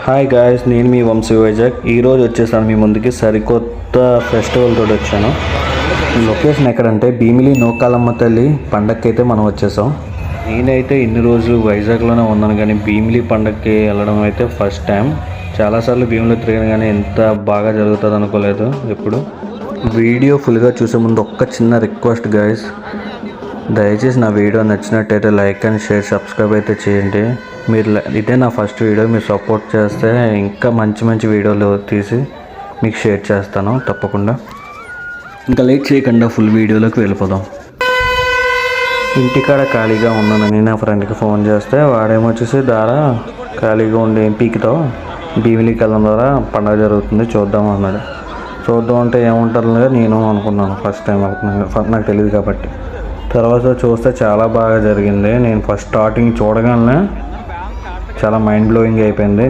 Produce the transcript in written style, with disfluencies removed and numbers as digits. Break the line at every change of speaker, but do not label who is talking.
Hi guys, నేను మీ వంశీ వైజాగ్. ఈరోజు వచ్చేసాను మీ ముందుకి సరికొత్త ఫెస్టివల్ తోటి వచ్చాను. లొకేషన్ ఎక్కడంటే భీమిలి నూకాలమ్మ తల్లి పండగకి అయితే మనం వచ్చేసాం. నేనైతే ఇన్ని రోజులు వైజాగ్లోనే ఉన్నాను, కానీ భీమిలి పండగకి వెళ్ళడం అయితే ఫస్ట్ టైం. చాలాసార్లు భీమిలి తిరిగాను, కానీ ఎంత బాగా జరుగుతుంది అనుకోలేదు ఎప్పుడు. వీడియో ఫుల్గా చూసే ముందు ఒక్క చిన్న రిక్వెస్ట్ గాయస్, దయచేసి నా వీడియో నచ్చినట్టయితే లైక్ అండ్ షేర్, సబ్స్క్రైబ్ అయితే చేయండి. మీరు ఇదే నా ఫస్ట్ వీడియో, మీరు సపోర్ట్ చేస్తే ఇంకా మంచి మంచి వీడియోలు తీసి మీకు షేర్ చేస్తాను తప్పకుండా. ఇంకా లేట్ చేయకుండా ఫుల్ వీడియోలోకి వెళ్ళిపోదాం. ఇంటికాడ ఖాళీగా ఉన్నానని నా ఫ్రెండ్కి ఫోన్ చేస్తే వాడేమొచ్చేసి దారా ఖాళీగా ఉండి ఏం పీకుతావు, భీమిలికి వెళ్ళడం ద్వారా పండగ జరుగుతుంది చూద్దాం అన్నాడు. చూద్దాం అంటే ఏముంటారు నేను అనుకున్నాను, ఫస్ట్ టైం వెళ్తున్నాను, నాకు తెలియదు కాబట్టి. తర్వాత చూస్తే చాలా బాగా జరిగింది. నేను ఫస్ట్ స్టార్టింగ్ చూడగానే చాలా మైండ్ బ్లోయింగ్ అయిపోయింది.